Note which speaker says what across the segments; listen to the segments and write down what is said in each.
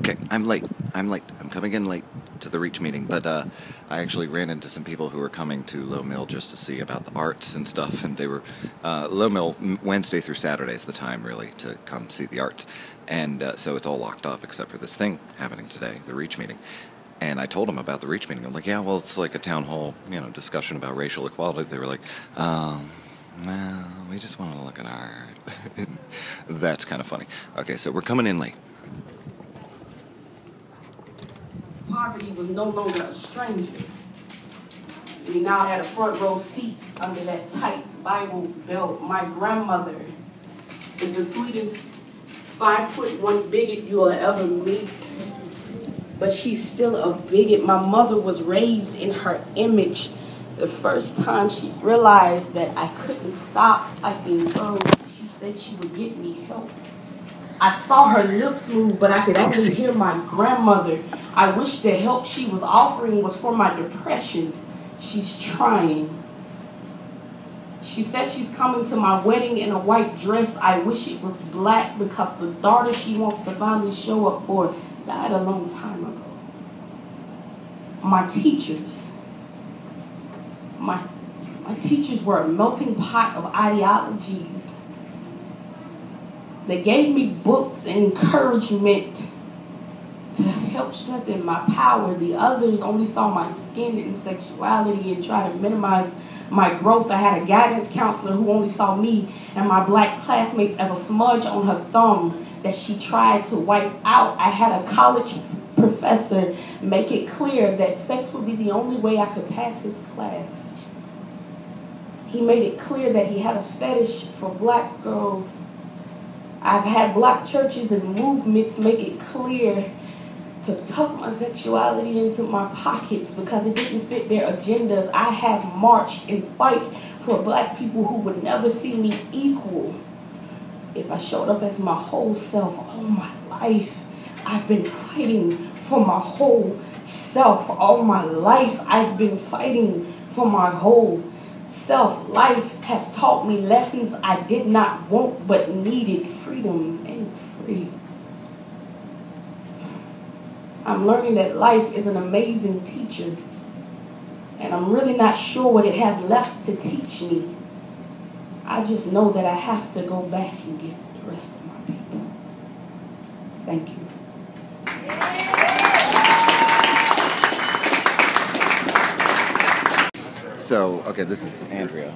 Speaker 1: Okay, I'm late. I'm coming in late to the Reach meeting, but I actually ran into some people who were coming to Low Mill just to see about the arts and stuff, and they were, Low Mill, Wednesday through Saturday is the time, really, to come see the arts. And so it's all locked up except for this thing happening today, the Reach meeting. And I told them about the Reach meeting. I'm like, yeah, well, it's like a town hall, discussion about racial equality. They were like, no, we just want to look at art. That's kind of funny. Okay, so we're coming in late.
Speaker 2: Poverty was no longer a stranger. We now had a front row seat under that tight Bible belt. My grandmother is the sweetest 5'1" bigot you will ever meet. But she's still a bigot. My mother was raised in her image. The first time she realized that I couldn't stop liking girls, she said she would get me help. I saw her lips move, but I could only hear my grandmother. I wish the help she was offering was for my depression. She's trying. She said she's coming to my wedding in a white dress. I wish it was black because the daughter she wants to finally show up for died a long time ago. My teachers. My teachers were a melting pot of ideologies. They gave me books and encouragement to help strengthen my power. The others only saw my skin and sexuality and tried to minimize my growth. I had a guidance counselor who only saw me and my black classmates as a smudge on her thumb that she tried to wipe out. I had a college professor make it clear that sex would be the only way I could pass his class. He made it clear that he had a fetish for black girls. I've had black churches and movements make it clear to tuck my sexuality into my pockets because it didn't fit their agendas. I have marched and fight for black people who would never see me equal if I showed up as my whole self. All my life, I've been fighting for my whole self. All my life, I've been fighting for my whole self. Life has taught me lessons I did not want but needed. Freedom and free. I'm learning that life is an amazing teacher, and I'm really not sure what it has left to teach me. I just know that I have to go back and get the rest of my people. Thank you.
Speaker 1: So, okay, this is Andrea.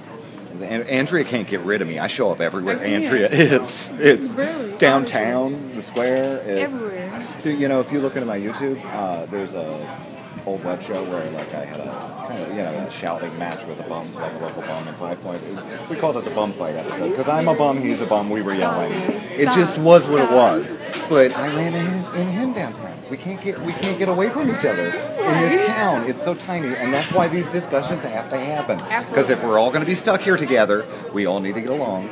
Speaker 1: Andrea can't get rid of me. I show up everywhere Andrea is. It's
Speaker 3: really,
Speaker 1: downtown,
Speaker 3: honestly.
Speaker 1: the square.
Speaker 3: Everywhere.
Speaker 1: If you look into my YouTube, there's a old web show where I had a kind of a shouting match with a bum, like a local bum in 5 Points. We called it the bum fight episode because I'm a bum, he's a bum, we were yelling. It just was what it was. But I ran into him downtown. We can't get away from each other in this town. It's so tiny, and that's why these discussions have to happen. Because if we're all going to be stuck here together, we all need to get along.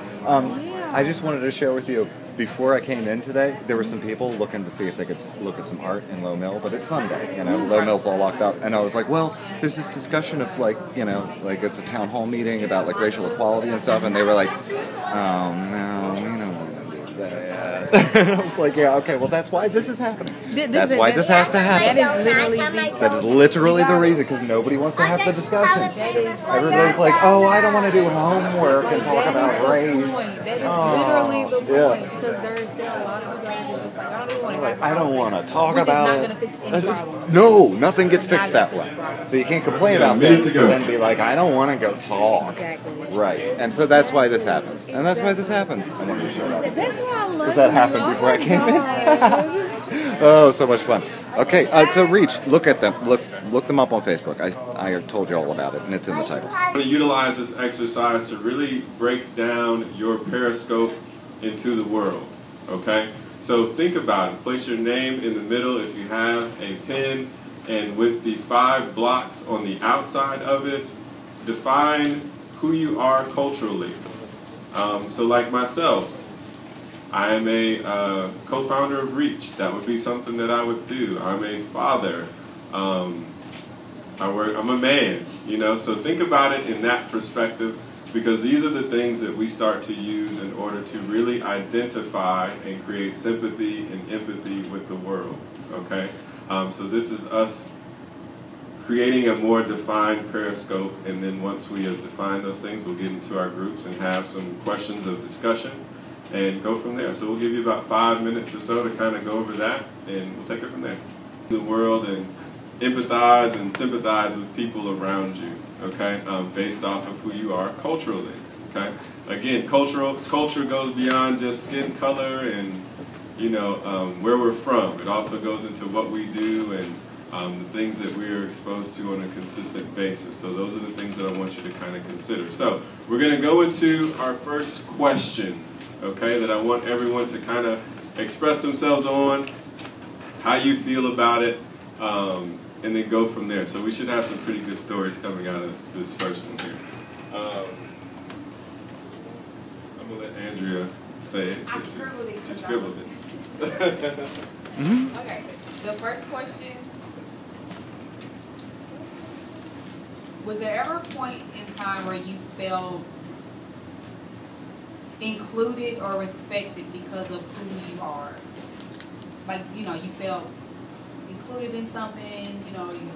Speaker 1: I just wanted to share with you. Before I came in today, there were some people looking to see if they could look at some art in Low Mill, but it's Sunday, Low Mill's all locked up, and I was like, well, there's this discussion of it's a town hall meeting about racial equality and stuff, and they were like, oh no, we don't want to do that. And I was like, yeah, okay, well that's why this is happening. That's why this has to happen. That is literally the reason, because nobody wants to have the discussion. Everybody's like, oh, I don't want to do homework and talk about race.
Speaker 3: That is literally the point, because there is still a lot of people that is just like, I don't even want to have
Speaker 1: I don't want to talk
Speaker 3: which
Speaker 1: about
Speaker 3: is
Speaker 1: it.
Speaker 3: not going to fix any problem.
Speaker 1: No, nothing gets fixed that way. So you can't complain about things and then be like, I don't want to go talk.
Speaker 3: Exactly.
Speaker 1: Right. And so that's why this happens. And that's why this happens. I wanted to show that.
Speaker 3: That's why I love
Speaker 1: Because that happened before I came in. Oh, so much fun. Okay, so Reach, look at them. Look them up on Facebook. I told you all about it, and it's in the titles.
Speaker 4: I'm going to utilize this exercise to really break down your periscope into the world, okay? So think about it. Place your name in the middle if you have a pen, and with the 5 blocks on the outside of it, define who you are culturally. So like myself, I am a co-founder of Reach. That would be something that I would do. I'm a father. I'm a man, so think about it in that perspective, because these are the things that we start to use in order to really identify and create sympathy and empathy with the world. okay? So this is us creating a more defined periscope, and then once we have defined those things, we'll get into our groups and have some questions of discussion and go from there. So we'll give you about 5 minutes or so to kind of go over that, and we'll take it from there. The world and empathize and sympathize with people around you, okay, based off of who you are culturally, okay? Again, culture goes beyond just skin color and, you know, where we're from. It also goes into what we do and the things that we are exposed to on a consistent basis. So those are the things that I want you to kind of consider. So we're going to go into our first question, okay, that I want everyone to kind of express themselves on, how you feel about it, and then go from there. So we should have some pretty good stories coming out of this first one here. I'm going to let Andrea say it.
Speaker 5: I scribbled it.
Speaker 4: She scribbled it.
Speaker 5: Okay, the first question, was there ever a point in time where you felt included or respected because of who you are? Like, you know, you felt included in something, you know, your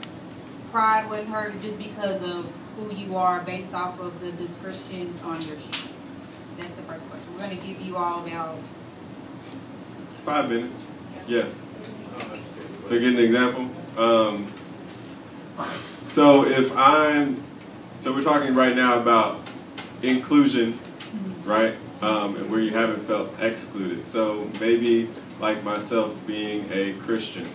Speaker 5: pride wasn't hurt just because of who you are based off of the descriptions on your sheet? That's the first question. We're going to give you all about
Speaker 4: 5 minutes. Yes. So get an example. So we're talking right now about inclusion, right? And where you haven't felt excluded. So maybe like myself being a Christian,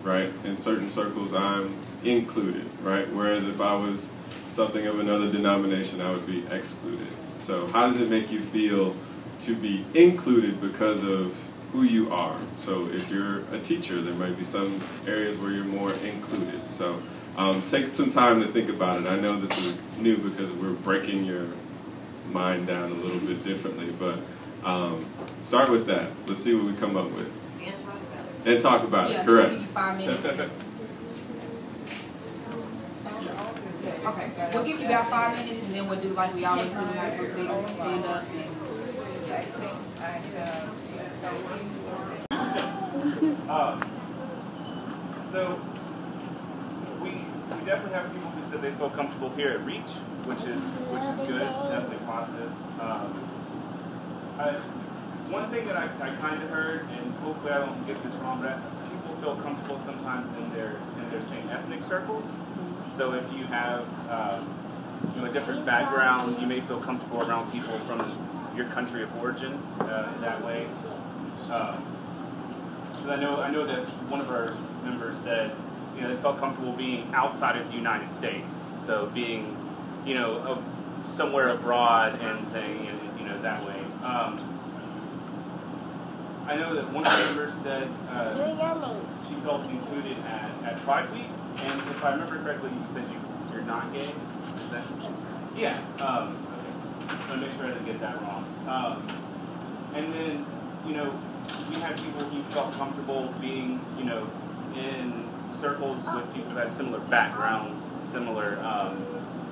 Speaker 4: right? In certain circles I'm included, right? Whereas if I was something of another denomination, I would be excluded. So how does it make you feel to be included because of who you are? So if you're a teacher, there might be some areas where you're more included. So take some time to think about it. I know this is new because we're breaking your mind down a little bit differently, but start with that. Let's see what we come up with. And talk about it, correct.
Speaker 5: We'll give you 5 minutes. Okay, we'll give you about 5 minutes and then we'll do like we always do, like we'll leave, stand up.
Speaker 6: So we definitely have people who said they feel comfortable here at Reach, which is good, definitely positive. One thing that I kind of heard, and hopefully I don't get this wrong, but people feel comfortable sometimes in their same ethnic circles. So if you have you know, a different background, you may feel comfortable around people from your country of origin that way. Because I know that one of our members said, you know, they felt comfortable being outside of the United States. So being, you know, somewhere abroad and saying, you know, that way. I know that one of the members said she felt included at Pride Week, and if I remember correctly, you said you're not gay. Is that? Yeah. Okay. So make sure I didn't get that wrong. And then, you know, we had people who felt comfortable being, you know, in circles with people who had similar backgrounds, similar.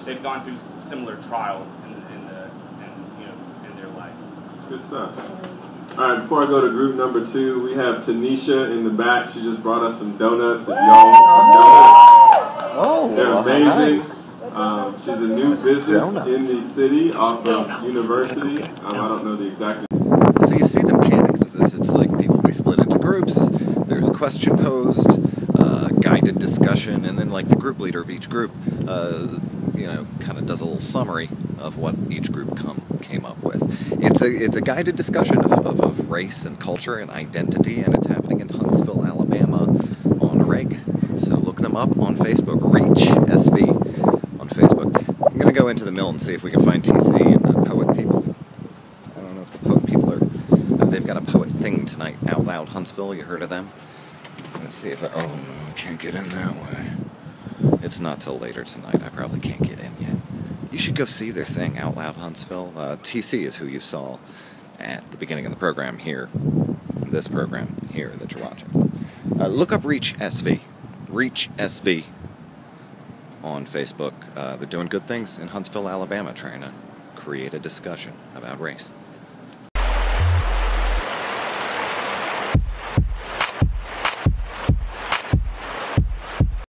Speaker 6: They've gone through similar trials in their life.
Speaker 4: Good stuff. All right, before I go to group number 2, we have Tanisha in the back. She just brought us some donuts. If y'all want some donuts, they're amazing. Nice. She's a new business in the city off of University. I don't know the exact.
Speaker 1: So you see the mechanics of this. It's like people be split into groups. There's a question posed, guided discussion, and then like the group leader of each group, you know, kind of does a little summary of what each group came up with. It's a guided discussion of race and culture and identity, and it's happening in Huntsville, Alabama, on Reg. So look them up on Facebook. Reach SV on Facebook. I'm gonna go into the mill and see if we can find TC and the poet people. I don't know if the poet people are. They've got a poet thing tonight. Out Loud Huntsville. You heard of them? Let's see if oh no, I can't get in that way. It's not till later tonight. I probably can't get in yet. You should go see their thing, Out Loud Huntsville. TC is who you saw at the beginning of the program here. This program here that you're watching. Look up Reach SV. Reach SV on Facebook. They're doing good things in Huntsville, Alabama, trying to create a discussion about race.